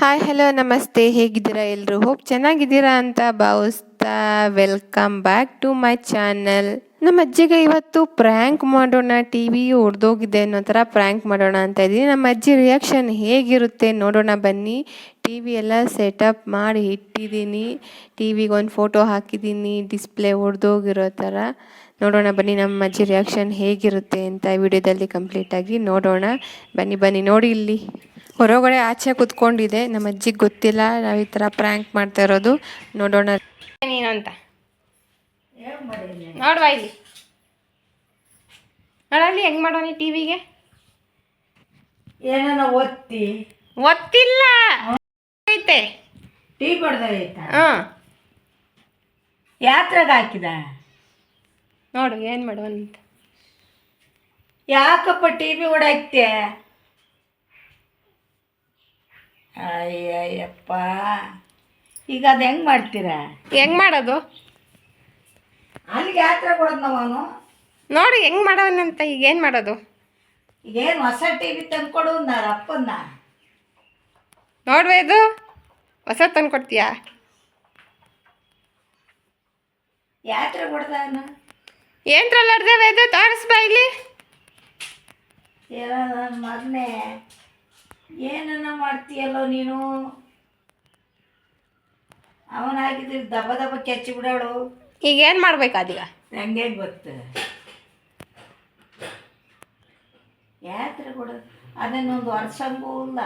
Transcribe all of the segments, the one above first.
Hi hello ನಮಸ್ತೆ, ಹೇಗಿದ್ದೀರಾ ಎಲ್ಲರೂ? ಹೋಪ್ ಚೆನ್ನಾಗಿದ್ದೀರಾ ಅಂತ ಭಾವಿಸ್ತಾ welcome back to my channel. ನಮ್ಮ ಅಜ್ಜಿಗೆ ಇವತ್ತು ಪ್ರ್ಯಾಂಕ್ ಮಾಡೋಣ, ಟಿ ವಿ ಒಡೆದೋಗಿದೆ ಅನ್ನೋ ಥರ ಪ್ರ್ಯಾಂಕ್ ಮಾಡೋಣ ಅಂತ ಇದ್ದೀನಿ. ನಮ್ಮ ಅಜ್ಜಿ ರಿಯಾಕ್ಷನ್ ಹೇಗಿರುತ್ತೆ ನೋಡೋಣ ಬನ್ನಿ. ಟಿ ವಿ ಎಲ್ಲ ಸೆಟಪ್ ಮಾಡಿ ಇಟ್ಟಿದ್ದೀನಿ. ಟಿ ವಿಗೆ ಒಂದು ಫೋಟೋ ಹಾಕಿದ್ದೀನಿ ಡಿಸ್ಪ್ಲೇ ಒಡೆದೋಗಿರೋ ಥರ. ನೋಡೋಣ ಬನ್ನಿ ನಮ್ಮ ಅಜ್ಜಿ ರಿಯಾಕ್ಷನ್ ಹೇಗಿರುತ್ತೆ ಅಂತ ವಿಡಿಯೋದಲ್ಲಿ ಕಂಪ್ಲೀಟಾಗಿ ನೋಡೋಣ. ಬನ್ನಿ ನೋಡಿ. ಇಲ್ಲಿ ಹೊರಗಡೆ ಆಚೆ ಕುತ್ಕೊಂಡಿದೆ. ನಮ್ಮ ಅಜ್ಜಿಗೆ ಗೊತ್ತಿಲ್ಲ ನಾವು ಈ ಥರ ಪ್ರ್ಯಾಂಕ್ ಮಾಡ್ತಾ ಇರೋದು. ನೋಡೋಣ ನೀನು ಅಂತ ನೋಡುವ. ಇಲ್ಲಿ ನೋಡಲ್ಲಿ ಹೆಂಗೆ ಮಾಡೋಣ ಟಿ ವಿಗೆ. ಏನನ್ನ ಒತ್ತಿಲ್ಲ ಐತೆ ಟೀ ಬಡ್ದೈತಾ? ಹಾಂ, ಯಾತ್ರೆಗೆ ಹಾಕಿದ ನೋಡು ಏನು ಮಾಡುವ ಅಂತ. ಯಾಕಪ್ಪ ಟಿ ವಿ ಹೊಡಾಕ್ತೆ? ಅಯ್ಯಪ್ಪ, ಈಗ ಅದು ಹೆಂಗೆ ಮಾಡ್ತೀರಾ? ಹೆಂಗೆ ಮಾಡೋದು? ಅಲ್ಲಿಗೆ ಯಾತ್ರೆ ಕೊಡೋದು ಅವನು. ನೋಡಿ ಹೆಂಗೆ ಮಾಡೋನಂತ. ಈಗ ಏನು ಮಾಡೋದು? ಈಗೇನು ಹೊಸ ಟಿ ವಿ ತಂದ್ಕೊಡು ನಾರ ಅಪ್ಪನ್ನ. ನೋಡುವ, ಇದು ಹೊಸ ತಂದು ಕೊಡ್ತೀಯಾ? ಯಾತ್ರೆ ಕೊಡ್ದಾನ ಏನ್ರಲ್ಲ ಅರ್ಧವೇ ಇದು ತೋರಿಸ್ಬಾ ಇಲ್ಲಿ. ಏನೋ ನನ್ನ ಮಗನೇ, ಏನನ್ನ ಮಾಡ್ತೀಯಲ್ಲೋ ನೀನು. ಅವನಾಗಿದ್ರೆ ದಬ ದಬ ಕೆಚ್ಚಿ ಬಿಡೋಳು. ಈಗ ಏನು ಮಾಡ್ಬೇಕಾದೀಗ? ನಂಗೆ ಗೊತ್ತು. ಯಾತ್ರೆ ಕೊಡೋದು ಅದನ್ನೊಂದು ವರ್ಷಂಗೂ ಇಲ್ಲ.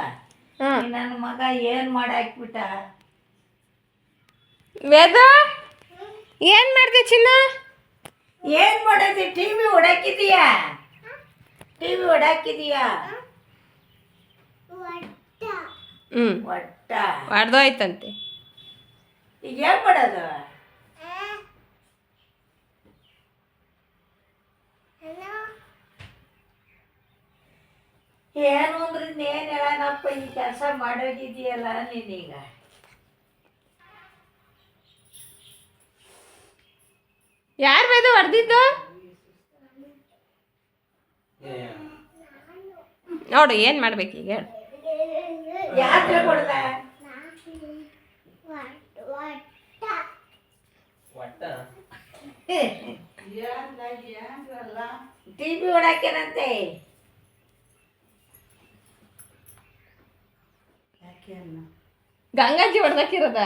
ನನ್ನ ಮಗ ಏನು ಮಾಡಿ ಹಾಕ್ಬಿಟ್ಟ. ವೇದ ಏನು ಮಾಡ್ದೆ ಚಿನ್ನ? ಏನು ಮಾಡೋದು? ಟಿ ವಿ ಹೊಡಾಕಿದೀಯಾ? ಟಿ ವಿ ಹೊಡಾಕಿದೀಯಾ? ಒಟ್ಟ ಹೊಡೆದೋಯ್ತಂತೆ. ಈಗ ಏನು ಮಾಡೋದು? ಏನು ಅಂದ್ರೆ ಏನು ಹೇಳನಪ್ಪ, ಈ ಕೆಲಸ ಮಾಡೋಗಿದೆಯಲ್ಲ ನೀನೀಗ. ಯಾರು ವೇದ ಹೊಡೆದಿದ್ದು? ನೋಡು ಏನು ಮಾಡ್ಬೇಕೀಗ? ಯಾತ್ರೆ ಕೊಡ್ದ ಟಿ ವಿ ಹೊಡಾಕೇನಂತೆ. ಗಂಗಾಜಿ ಹೊಡೆದಾಕಿರೋದ?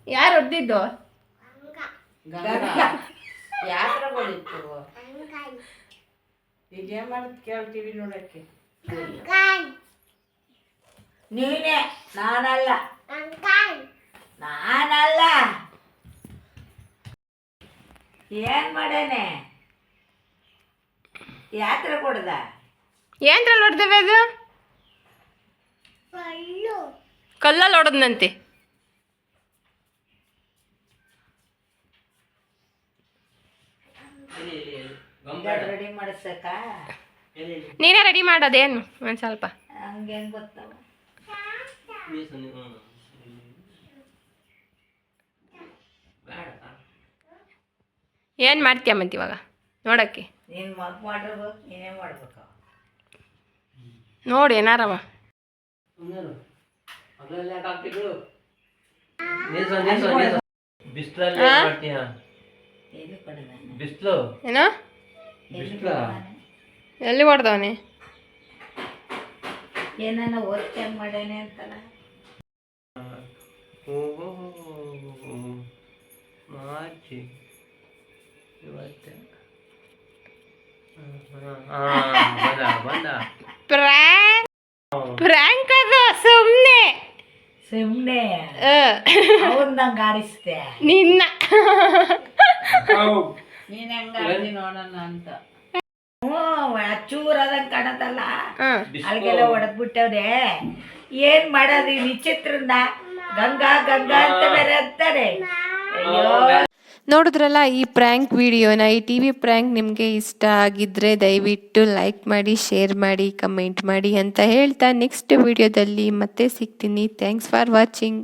ಯಾರು ಹೊಡೆದಿದ್ದು? ಯಾತ್ರೆ ಕೊಡಿತ್ತು. ಈಗ ಏನು ಮಾಡೋದು ಕೇಳಿ ಟಿ ವಿ ನೋಡೋಕ್ಕೆ? ನೀನೇ, ನಾನಲ್ಲ. ಏನ್ ಮಾಡೇನೆ? ಯಾತ್ರೆ ಕೊಡ್ದ? ಏನ್ರಲ್ಲಿ ಹೊಡೆದೇವೆ ಅದು? ಕಲ್ಲಲ್ಲಿ ಹೊಡೆದ್ನಂತೆ. ರೆಡಿ ಮಾಡಿಸಕ್ಕ ನೀನೇ ರೆಡಿ ಮಾಡೋದೇನು ಒಂದು ಸ್ವಲ್ಪ. ಹಂಗೆ ಹೆಂಗೆ ಗೊತ್ತವ? ಏನು ಮಾಡ್ತೀಯ ಮತ್ತೆ ಇವಾಗ ನೋಡೋಕ್ಕೆ? ನೀನು ಮಗ ಮಾಡಿರ್ಬೇಕು, ನೀನೇ ಮಾಡ್ಬೇಕು. ನೋಡಿ ಏನಾರವ. ಏನೋ ಎಲ್ಲಿ ಹೊಡೆದವನೇ? ಏನನ್ನ ವರ್ಕ್ ಹೆಂಗೆ ಮಾಡೇನೆ ಅಂತಲ್ಲ. ಪ್ರ್ಯಾಂಕ್ ಅದು ಸುಮ್ಮನೆ ಅವನಂಗೆ ಆರಿಸ್ತೆ ನಿನ್ನ. ನೀನು ಹೆಂಗೆ ಆಡ್ದಿ ನೋಡೋಣ ಅಂತ. ಚೂರದಂಗೆ ಕಾಣದಲ್ಲ, ಅಲ್ಲಿಗೆಲ್ಲ ಹೊಡೆದ್ಬಿಟ್ಟವ್ರೆ. ಏನ್ ಮಾಡೋದು ವಿಚಿತ್ರನ? ಗಂಗಾ ಅಂತ ಬೇರೆ ಅಂತಾರೆ. ಅಯ್ಯೋ, ನೋಡಿದ್ರಲ್ಲ ಈ ಪ್ರ್ಯಾಂಕ್ ವಿಡಿಯೋನ. ಈ ಟಿ ವಿ ಪ್ರ್ಯಾಂಕ್ ನಿಮಗೆ ಇಷ್ಟ ಆಗಿದ್ರೆ ದಯವಿಟ್ಟು ಲೈಕ್ ಮಾಡಿ, ಶೇರ್ ಮಾಡಿ, ಕಮೆಂಟ್ ಮಾಡಿ ಅಂತ ಹೇಳ್ತಾ ನೆಕ್ಸ್ಟ್ ವಿಡಿಯೋದಲ್ಲಿ ಮತ್ತೆ ಸಿಗ್ತೀನಿ. Thanks for watching.